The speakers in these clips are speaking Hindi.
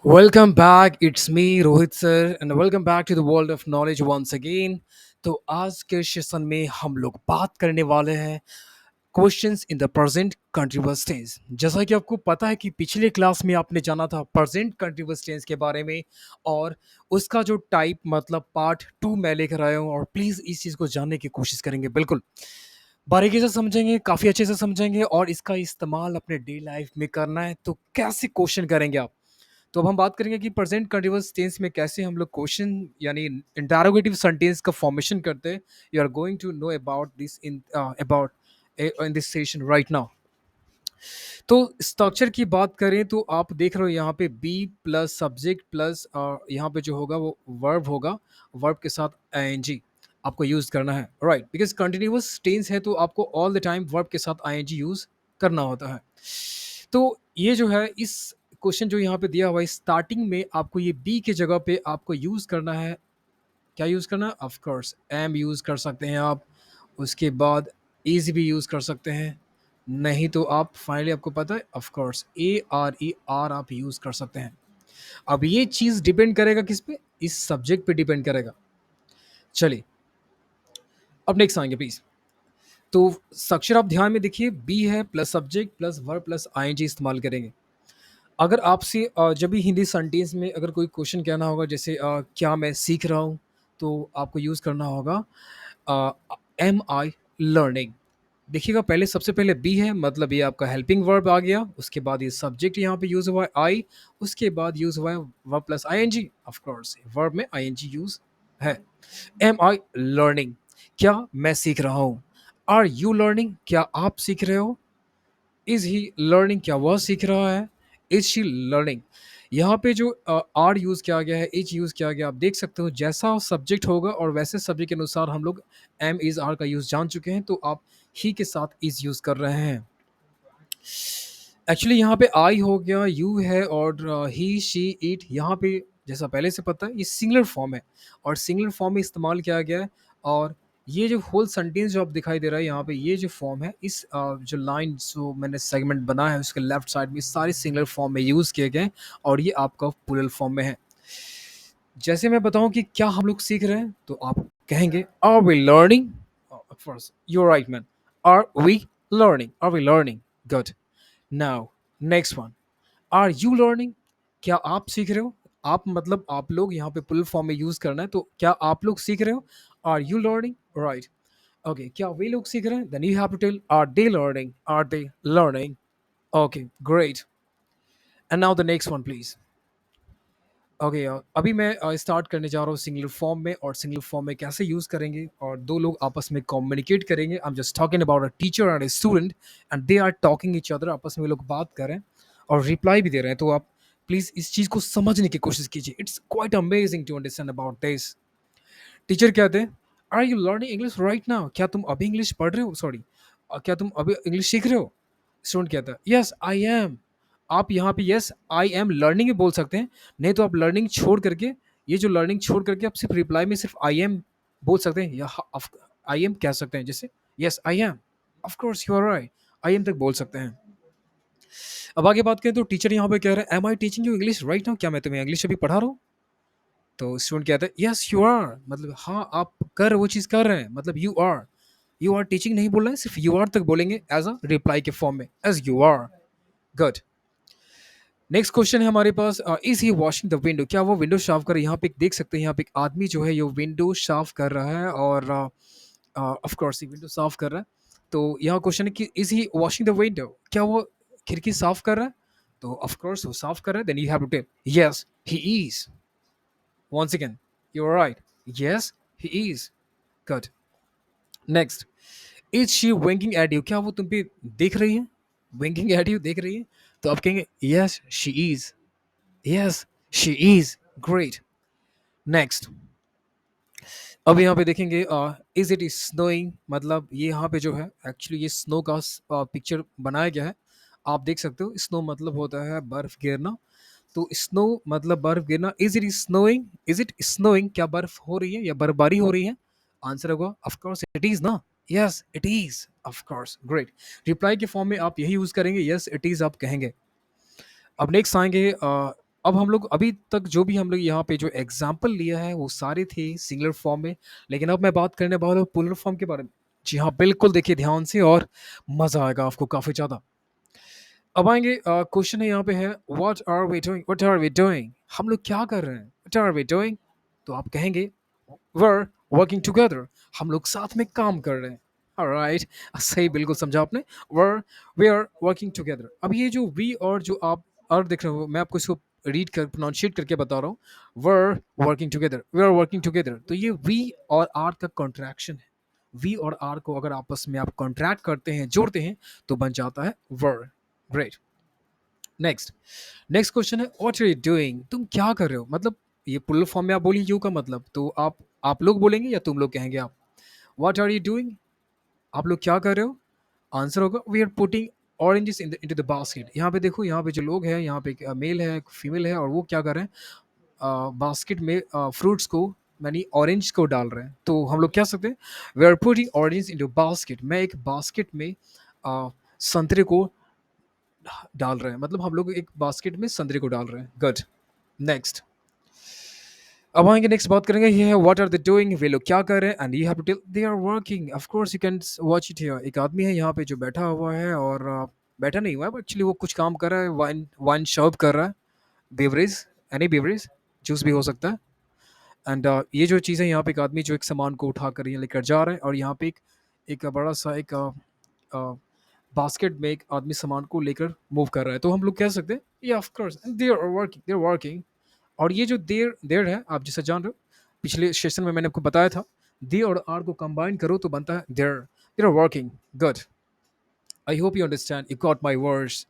Welcome back. It's me, Rohit sir, and welcome back to the world of knowledge once again. तो आज के सेशन में हम लोग बात करने वाले हैं questions in the present continuous tense. जैसा कि आपको पता है कि पिछले क्लास में आपने जाना था प्रेजेंट कंटिन्यूअस टेंस के बारे में, और उसका जो टाइप मतलब पार्ट टू मैं लेकर आया हूँ, और प्लीज़ इस चीज़ को जानने की कोशिश करेंगे। बिल्कुल बारीकी से समझेंगे, काफ़ी अच्छे से समझेंगे, और इसका इस्तेमाल अपने डे लाइफ में करना है तो कैसे क्वेश्चन करेंगे आप। तो अब हम बात करेंगे कि प्रेजेंट कंटिन्यूअस टेंस में कैसे हम लोग क्वेश्चन यानी इंटरोगेटिव सेंटेंस का फॉर्मेशन करते हैं। You are going to know about this in about in this session right now. तो स्ट्रक्चर की बात करें तो आप देख रहे हो यहाँ पे बी प्लस सब्जेक्ट प्लस यहाँ पे जो होगा वो वर्ब होगा। वर्ब के साथ आईएनजी आपको यूज करना है, राइट, बिकॉज कंटिन्यूअस टेंस है तो आपको ऑल द टाइम वर्ब के साथ आईएनजी यूज करना होता है। तो ये जो है इस क्वेश्चन जो यहाँ पे दिया हुआ है स्टार्टिंग में आपको ये बी की जगह पे आपको यूज करना है। क्या यूज करना है? ऑफ कोर्स एम यूज कर सकते हैं आप। उसके बाद इज भी यूज कर सकते हैं। नहीं तो आप फाइनली आपको पता है ऑफ कोर्स ARER आप यूज कर सकते हैं। अब ये चीज डिपेंड करेगा किस पे? इस सब्जेक्ट पे डिपेंड करेगा। चलिए अब नेक्स्ट आएंगे प्लीज। तो स्ट्रक्चर आप ध्यान में देखिए, बी है plus subject plus verb plus I N G इस्तेमाल करेंगे। अगर आपसे जब भी हिंदी सेंटेंस में अगर कोई क्वेश्चन कहना होगा जैसे क्या मैं सीख रहा हूँ, तो आपको यूज़ करना होगा एम आई लर्निंग। देखिएगा पहले सबसे पहले बी है मतलब ये आपका हेल्पिंग वर्ब आ गया, उसके बाद ये सब्जेक्ट यहाँ पे यूज़ हुआ है आई, उसके बाद यूज़ हुआ है verb plus I N G. Of course verb में आई एन जी यूज़ है। एम आई लर्निंग, क्या मैं सीख रहा हूँ। आर यू लर्निंग, क्या आप सीख रहे हो। इज ही लर्निंग, क्या वह सीख रहा है। इज शी लर्निंग, यहाँ पे जो आर यूज किया गया है, इज यूज किया गया, आप देख सकते हो जैसा सब्जेक्ट होगा और वैसे सब्जेक्ट के अनुसार हम लोग एम इज आर का यूज जान चुके हैं, तो आप ही के साथ इज यूज कर रहे हैं। एक्चुअली यहाँ पे आई हो गया, यू है, और ही शी इट यहाँ पे जैसा पहले से पता है ये सिंगुलर फॉर्म है और सिंगुलर फॉर्म में इस्तेमाल किया गया है। और ये जो होल सेंटेंस जो आप दिखाई दे रहा है यहाँ पे, ये जो फॉर्म है इस जो लाइन जो मैंने सेगमेंट बनाया है उसके लेफ्ट साइड में सारे सिंगुलर फॉर्म में यूज़ किए गए हैं, और ये आपका प्लूरल फॉर्म में है। जैसे मैं बताऊं कि क्या हम लोग सीख रहे हैं तो आप कहेंगे are we learning. First you right man, are we learning, are we learning, good. Now next one, are you learning, क्या आप सीख रहे हो। आप मतलब आप लोग यहाँ पे पुल फॉर्म में यूज करना है, तो क्या आप लोग सीख रहे हो। Are you learning, right. Okay, क्या वे लोग सीख रहे हैं, then you have to tell are they learning, are they learning. Okay great. And now the next one please. Okay अभी मैं स्टार्ट करने जा रहा हूँ सिंगुलर फॉर्म में, और सिंगुलर फॉर्म में कैसे यूज करेंगे और दो लोग आपस में कम्युनिकेट करेंगे। I am just talking about a teacher and a student, and they are talking each other, आपस में वो लोग बात कर रहे हैं और रिप्लाई भी दे रहे हैं। तो आप प्लीज इस चीज को समझने की कोशिश कीजिए। It's quite amazing to understand about this. Teacher कहते हैं are you learning English right now, क्या तुम अभी इंग्लिश पढ़ रहे हो, सॉरी क्या तुम अभी इंग्लिश सीख रहे हो। स्टूडेंट कहता है यस आई एम। आप यहाँ पे यस आई एम लर्निंग भी बोल सकते हैं, नहीं तो आप लर्निंग छोड़ करके, ये जो लर्निंग छोड़ करके आप सिर्फ रिप्लाई में सिर्फ आई एम बोल सकते हैं, या आई एम कह सकते हैं, जैसे yes I am, of course you are right, I am तक बोल सकते हैं। अब आगे बात करें तो टीचर यहाँ पे कह रहे हैं am I teaching you English right now, क्या मैं तुम्हें इंग्लिश अभी पढ़ा रहा हूँ। तो स्टूडेंट कहता है यस यू आर, मतलब हाँ आप कर वो चीज़ कर रहे हैं, मतलब यू आर टीचिंग नहीं बोल रहे हैं, सिर्फ यू आर तक बोलेंगे एज अ रिप्लाई के फॉर्म में, as you are, good. Next question है हमारे पास, is he washing the window, क्या वो विंडो साफ कर रहा है। यहाँ पे देख सकते हैं यहाँ पे एक आदमी जो है ये विंडो साफ कर रहा है, और ऑफ कोर्स ये विंडो साफ कर रहा है। तो यहाँ क्वेश्चन है कि is he washing the window, क्या वो खिड़की साफ कर रहा है। तो ऑफ कोर्स वो साफ कर रहा है, then you have to tell yes he is. Once again you are right, yes he is, good. Next, is she winking at you, क्या वो तुम पे देख रही है, विंकिंग एट यू देख रही है। तो आप कहेंगे yes she is, yes she is, great. Next, अब यहाँ पे देखेंगे इज इट स्नोइंग, मतलब ये यहाँ पे जो है एक्चुअली ये स्नो का पिक्चर बनाया गया है। आप देख सकते हो स्नो मतलब होता है बर्फ गिरना, तो स्नो मतलब बर्फ गिरना। Is it snowing, is it snowing, क्या बर्फ हो रही है या बर्फबारी हो रही है। आंसर होगा ऑफ कोर्स इट इज ना, yes it is, of course, great. Reply के फॉर्म में आप यही यूज करेंगे, यस इट इज आप कहेंगे। अब नेक्स्ट आएंगे, अब हम लोग अभी तक जो भी हम लोग यहाँ पे जो एग्जाम्पल लिया है वो सारे थे सिंगुलर फॉर्म में, लेकिन अब मैं बात करने वाला हूँ प्लूरल फॉर्म के बारे में। जी हाँ, बिल्कुल देखिए ध्यान से, और मजा आएगा आपको काफी ज्यादा। अब आएंगे, क्वेश्चन है यहाँ पे है what are we doing, what are we doing, हम लोग क्या कर रहे हैं, व्हाट आर वी डूइंग। तो आप कहेंगे we're वर्किंग टुगेदर, हम लोग साथ में काम कर रहे हैं। ऑलराइट, सही बिल्कुल समझा आपने। we're we are working together. अब ये जो वी और जो आप और देख रहे हो, मैं आपको इसको रीड कर प्रोनाउंशिएट करके बता रहा हूँ। we're working together, we are working together, तो ये वी और आर का कॉन्ट्रैक्शन है। वी और आर को अगर आपस में आप कॉन्ट्रैक्ट करते हैं, जोड़ते हैं, तो बन जाता है वर। ग्रेट। नेक्स्ट, नेक्स्ट क्वेश्चन है व्हाट आर यू डूइंग, तुम क्या कर रहे हो, मतलब ये पुल फॉर्म में आप बोलिए यू का मतलब, तो आप लोग बोलेंगे या तुम लोग कहेंगे आप। व्हाट आर यू डूइंग, आप लोग क्या कर रहे हो। आंसर होगा we are putting oranges into the basket. यहाँ पे देखो, यहाँ पे जो लोग हैं, यहाँ पे एक मेल है, एक फीमेल है, और वो क्या कर रहे हैं, बास्केट में फ्रूट्स को, यानी ऑरेंज को डाल रहे हैं। तो हम लोग क्या सकते हैं, we are putting orange into basket, मैं एक बास्केट में संतरे को डाल रहे हैं, मतलब हम लोग एक बास्केट में संतरे को डाल रहे हैं। गुड। नेक्स्ट, अब आएंगे, नेक्स्ट बात करेंगे, ये है व्हाट आर दे डूइंग, वे लोग क्या कर रहे हैं, and you have to tell they are working. Of course you can watch it here. एक आदमी है यहाँ पे जो बैठा हुआ है, और बैठा नहीं हुआ है, एक्चुअली वो कुछ काम कर रहा है, वाइन वाइन सर्व कर रहा है, बेवरेज, एनी बेवरेज, जूस भी हो सकता है। एंड ये जो चीज़ है, यहाँ पे एक आदमी जो एक सामान को उठा कर यहाँ लेकर जा रहा है, और यहाँ पे एक बड़ा सा एक बास्केट में एक आदमी सामान को लेकर मूव कर रहा है। तो हम लोग कह सकते हैं ये of course they are working, they are working. और ये जो देर देर है, आप जैसा जान रहे हो, पिछले सेशन में मैंने आपको बताया था, दे और आर को कंबाइन करो तो बनता है there, they are working. Good, I hope you understand, you got my words.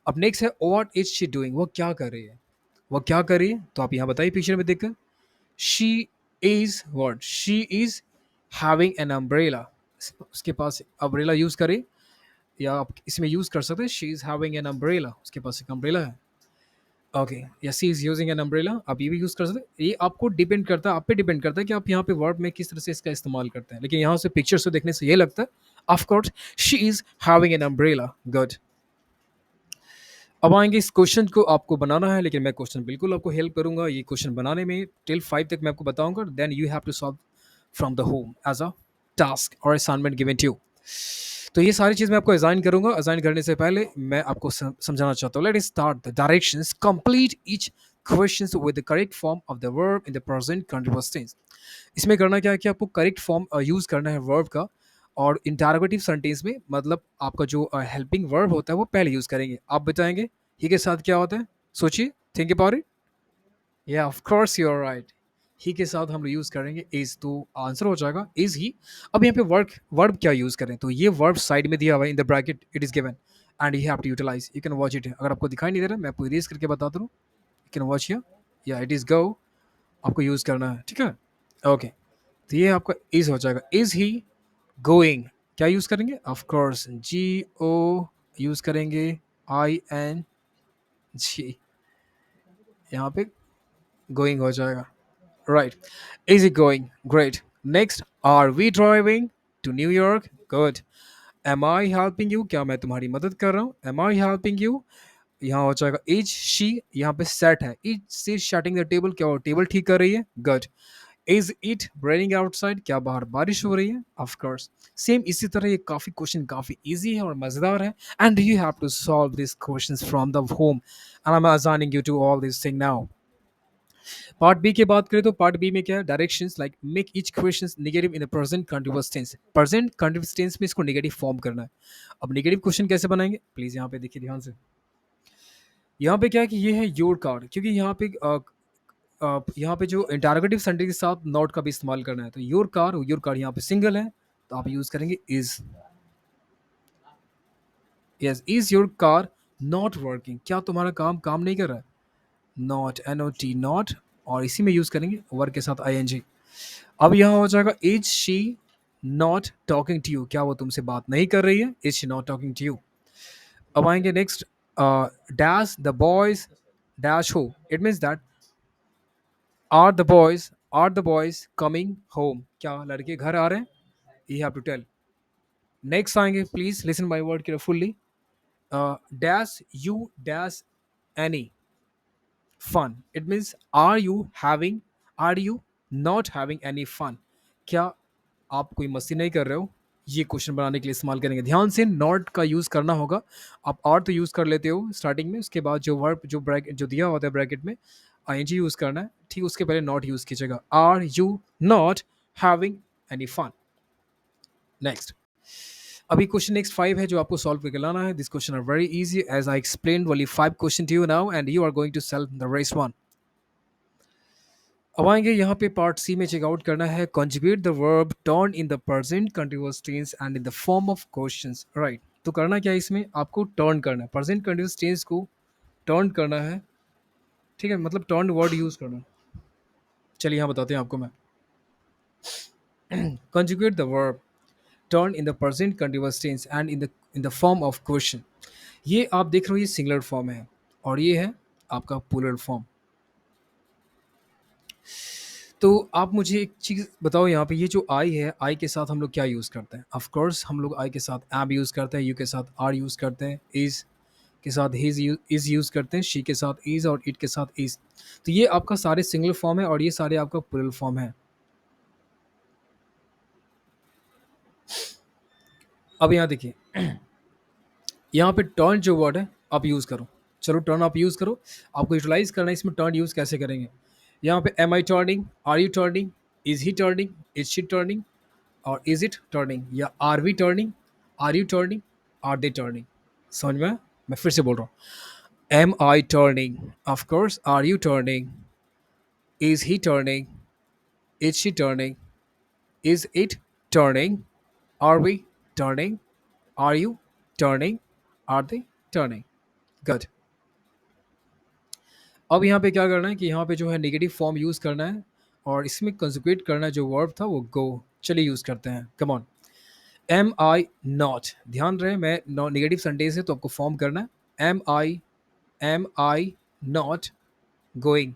अब नेक्स्ट है व्हाट इज शी डूइंग, वो क्या कर रही है, वो क्या कर रही है, तो आप यहाँ बताइए पिक्चर में देखकर। She is what, she is having an umbrella, उसके पास अम्ब्रेला यूज करें, या आप इसमें यूज कर सकते हैं she is having an umbrella, उसके पास एक अम्ब्रेला है। Okay, yes he is using an umbrella, आप ये भी यूज कर सकते हैं। ये आपको डिपेंड करता है, आप पे डिपेंड करता है कि आप यहाँ पे वर्ड में किस तरह से इसका इस्तेमाल करते हैं, लेकिन यहाँ से पिक्चर से देखने से ये लगता है of course she is having an umbrella. Good. अब आएंगे, इस क्वेश्चन को आपको बनाना है, लेकिन मैं क्वेश्चन बिल्कुल आपको हेल्प करूंगा ये क्वेश्चन बनाने में, टिल 5 तक मैं आपको बताऊंगा, then you have to solve from the home as a task और असाइनमेंट गिवन टू यू। तो ये सारी चीज़ मैं आपको असाइन करूंगा। असाइन करने से पहले मैं आपको समझाना चाहता हूँ। Let start the directions, complete each questions with the correct form of the verb in the present continuous tense. इसमें करना क्या है कि आपको करेक्ट फॉर्म यूज करना है वर्ब का, और इंटरोगेटिव सेंटेंस में मतलब आपका जो हेल्पिंग वर्ब होता है वो पहले यूज करेंगे। आप बताएंगे ही के साथ क्या होता है, सोचिए, थिंक अबाउट इट। या of course you are right, he के साथ हम लोग यूज करेंगे इज, तो आंसर हो जाएगा इज ही। अब यहाँ पे वर्क वर्ब क्या यूज करें, तो ये वर्ब साइड में दिया हुआ है, in the bracket it is given, and you have to utilise, you can watch it. अगर आपको दिखाई नहीं दे रहा, मैं आपको इरेज करके बता दूँ, यू कैन वॉच हियर, या इट इज गो, आपको यूज करना है, ठीक है। ओके, तो ये आपका इज हो जाएगा, इज ही गोइंग, क्या यूज करेंगे, of course G O use करेंगे, आई एन जी, यहाँ पे गोइंग हो जाएगा। Right, is it going, great. Next, are we driving to New York, good. Am I helping you, क्या मैं तुम्हारी मदद कर रहा हूँ, एम आई हेल्पिंग यू, यहाँ हो जाएगा इज शी, यहाँ पे सेट है, is she shutting the table, क्या वो टेबल ठीक कर रही है, good. Is it raining outside, क्या बाहर बारिश हो रही है, ऑफ कोर्स। सेम इसी तरह ये काफी क्वेश्चन काफी इजी है और मजेदार है, and you have to solve this questions from the home, and I am assigning you to all this thing now. Part B की बात करें तो पार्ट बी में क्या है, directions like make each question negative in the present continuous tense, present continuous tense में इसको नेगेटिव फॉर्म करना है। अब नेगेटिव क्वेश्चन कैसे बनाएंगे, प्लीज यहाँ पे देखिए ध्यान से। यहाँ पे क्या है कि ये है योर कार्ड, क्योंकि यहाँ पे जो इंटरोगेटिव सेंटेंस के साथ नॉट का भी इस्तेमाल करना है, तो योर कार यहाँ पे सिंगल है, तो आप यूज करेंगे is. Yes, is your car not working, क्या तुम्हारा काम काम नहीं कर रहा है, not, N O T, not, और इसी में यूज करेंगे वर्क के साथ आई एन जी। अब यहाँ हो जाएगा is she not talking to you, क्या वो तुमसे बात नहीं कर रही है, is she not talking to you. अब आएंगे next, dash the boys dash हो, it means that are the boys coming home, क्या लड़के घर आ रहे हैं, you have to tell. Next आएंगे, please listen my word carefully, dash you dash any, fun it means are you not having any fun? क्या आप कोई मस्ती नहीं कर रहे हो? ये क्वेश्चन बनाने के लिए इस्तेमाल करेंगे। ध्यान से नॉट का यूज करना होगा। आप आर तो यूज कर लेते हो स्टार्टिंग में, उसके बाद जो वर्ब जो ब्रैकेट जो दिया होता है ब्रैकेट में आईएनजी यूज करना है, ठीक, उसके पहले नॉट यूज कीजिएगा। Are you not having any fun? Next, अभी क्वेश्चन नेक्स्ट 5 है जो आपको सॉल्व करके लाना है। This question are very easy as I explain only 5 question to you now and you are going to solve the rest one. अब आएंगे यहाँ पे पार्ट सी में। चेकआउट करना है conjugate the verb turn in the present continuous tense and in the form of questions, right. तो करना क्या है इसमें, आपको टर्न करना है प्रेजेंट कंटिन्यूअस टेंस को, टर्न करना है, ठीक है, मतलब टर्न वर्ड यूज करना है। चलिए यहाँ बताते हैं आपको मैं। conjugate the verb turn in the present continuous tense and in the form of question। ये आप देख रहे हो, ये सिंगुलर फॉर्म है और ये है आपका प्लूरल फॉर्म। तो आप मुझे एक चीज़ बताओ, यहाँ पे ये जो आई है, आई के साथ हम लोग क्या यूज़ करते हैं? ऑफ कोर्स हम लोग आई के साथ एम यूज़ करते हैं, यू के साथ आर यूज़ करते हैं, इज़ के साथ हिज इज़ यूज़ करते हैं, शी के साथ इज़ और इट के साथ इज़। तो ये आपका सारे सिंगल फॉर्म है और ये सारे आपका प्लूरल फॉर्म है। अब यहाँ देखिए, यहाँ पे टर्न जो वर्ड है आप यूज़ करो। चलो टर्न आप यूज़ करो, आपको यूटिलाइज करना है इसमें। टर्न यूज़ कैसे करेंगे? यहाँ पे am I turning, are you turning, is he turning, is she turning और इज इट टर्निंग, या are we turning, are you turning, are they turning. समझ में आया? मैं फिर से बोल रहा हूँ, am I turning, of course, are you turning, is he turning, is she turning, is it turning, are we turning, are you turning, are they turning. Good. अब यहाँ पे क्या करना है कि यहाँ पे जो है नेगेटिव फॉर्म यूज़ करना है और इसमें कंजुगेट करना है जो वर्ब था वो गो। चलिए यूज़ करते हैं, come on. Am I not, ध्यान रहे मैं नेगेटिव सेंटेंस है तो आपको फॉर्म करना है। Am I not going,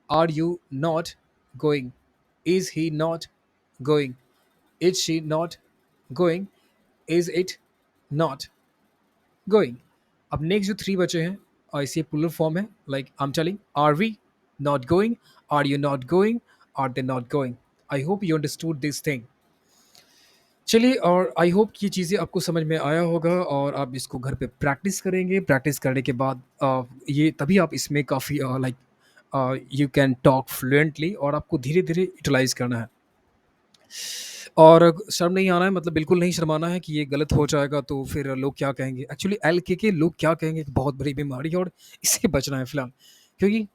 are you not going, is he not going, is she not going, is it not going. अब नेक्स्ट जो थ्री बचे हैं और इसे प्लूरल फॉर्म है, like I am telling, are we not going, are you not going, are they not going. I hope you understood this thing. चलिए, और आई होप ये चीज़ें आपको समझ में आया होगा और आप इसको घर पे प्रैक्टिस करेंगे। प्रैक्टिस करने के बाद ये तभी आप इसमें काफ़ी like you can talk fluently और आपको धीरे धीरे यूटिलाइज करना है। और शर्म नहीं आना है, मतलब बिल्कुल नहीं शर्माना है कि ये गलत हो जाएगा तो फिर लोग क्या कहेंगे। एक्चुअली एल के लोग क्या कहेंगे एक बहुत बड़ी बीमारी है और इससे बचना है फिलहाल, क्योंकि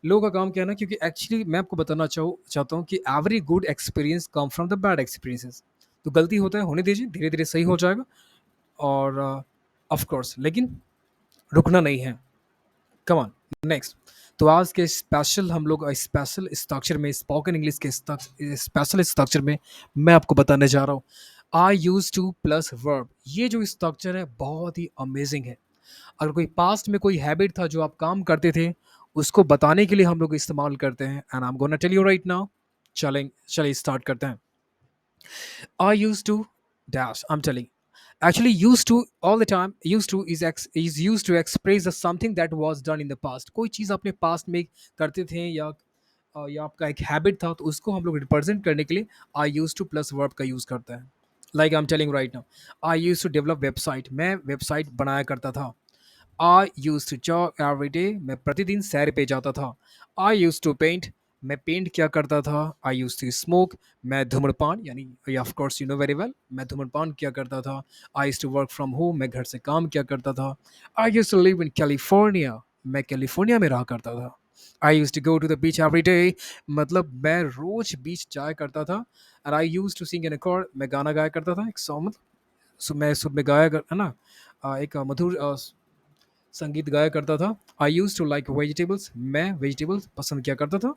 लोगों का काम क्या है ना, क्योंकि एक्चुअली मैं आपको बताना चाहता हूँ कि every good experience come from the bad experiences. तो गलती होता है, होने दीजिए, धीरे धीरे सही हो जाएगा। और ऑफ कोर्स लेकिन रुकना नहीं है। Come on. नेक्स्ट, तो आज के स्पेशल हम लोग स्पेशल स्ट्रक्चर में, स्पोकन इंग्लिश के स्पेशल स्ट्रक्चर में मैं आपको बताने जा रहा हूँ आई यूज टू प्लस वर्ब। ये जो स्ट्रक्चर है बहुत ही अमेजिंग है। अगर कोई पास्ट में कोई हैबिट था जो आप काम करते थे, उसको बताने के लिए हम लोग इस्तेमाल करते हैं। And I am gonna tell you right now. चलिए स्टार्ट करते हैं। I used to dash. I'm telling. Actually, used to all the time. Used to is used to express the something that was done in the past. कोई चीज़ अपने past में करते थे या आपका एक हैबिट था तो उसको हम लोग रिप्रेजेंट करने के लिए I use to plus verb का यूज़ करते हैं। Like I am telling right now, I use to develop website. मैं वेबसाइट बनाया करता था। I use to jog every day. मैं प्रतिदिन सैर पे जाता था। I use to paint. मैं पेंट क्या करता था। I use to smoke. मैं धूम्रपान यानी of course you know very well, मैं धूम्रपान क्या करता था। I use to work from home. मैं घर से काम क्या करता था। I use to live in California. मैं कैलिफोर्निया में रहा करता था। I use to go to the beach every day. मतलब मैं रोज बीच जाया करता था। And I use to sing in a choir. मैं गाना गाया करता था, एक सॉन्ग, मतलब मैं सुबह में है ना, एक मधुर संगीत गाया करता था। I use to like vegetables. मैं वेजिटेबल्स पसंद किया करता था।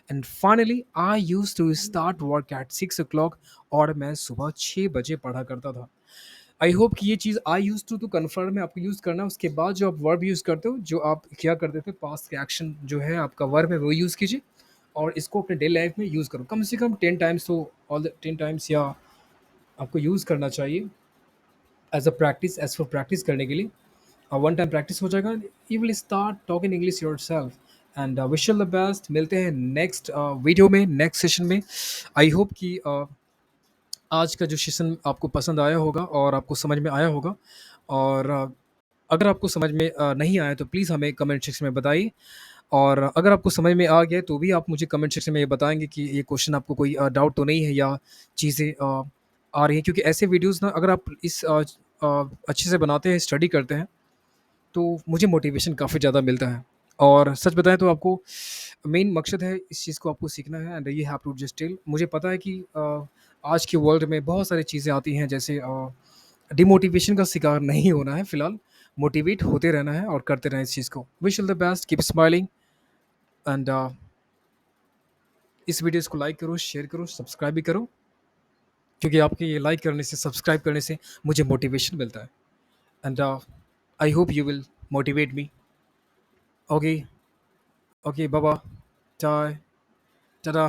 And finally I use to start work at 6 o'clock। और मैं सुबह 6 बजे पढ़ा करता था। आई होप कि ये चीज़ आई यूज टू कन्फर्म है, आपको यूज़ करना है। उसके बाद जो आप वर्ब यूज़ करते हो, जो आप क्या करते थे, पास्ट के एक्शन जो है आपका वर्ब है वो यूज़ कीजिए और इसको अपने डेली लाइफ में यूज़ करो। कम से कम 10 टाइम्स, तो ऑल द 10 टाइम्स या आपको यूज़ करना चाहिए एज अ प्रैक्टिस, करने के लिए। वन टाइम प्रैक्टिस हो जाएगा, you will start talking English your self. And wish you the best. मिलते हैं नेक्स्ट वीडियो में, नेक्स्ट सेशन में। आई होप कि आज का जो सेशन आपको पसंद आया होगा और आपको समझ में आया होगा। और अगर आपको समझ में नहीं आया तो प्लीज़ हमें कमेंट सेक्शन में बताइए। और अगर आपको समझ में आ गया है तो भी आप मुझे कमेंट सेक्शन में ये बताएंगे कि ये क्वेश्चन आपको कोई डाउट तो नहीं है, या चीज़ें आ रही हैं। क्योंकि ऐसे वीडियोस ना अगर आप अच्छे से बनाते हैं, स्टडी करते हैं, तो मुझे मोटिवेशन काफ़ी ज़्यादा मिलता है। और सच बताएं तो आपको मेन मकसद है इस चीज़ को आपको सीखना है, and you have to just till. मुझे पता है कि आज के वर्ल्ड में बहुत सारी चीज़ें आती हैं, जैसे डिमोटिवेशन का शिकार नहीं होना है फिलहाल, मोटिवेट होते रहना है और करते रहें इस चीज़ को। Wish all the best, keep smiling. And इस वीडियोस को लाइक करो, शेयर करो, सब्सक्राइब भी करो, क्योंकि आपके ये लाइक करने से, सब्सक्राइब करने से मुझे मोटिवेशन मिलता है। And I hope you will motivate me. Okay, okay, बाबा, चाय, टाटा।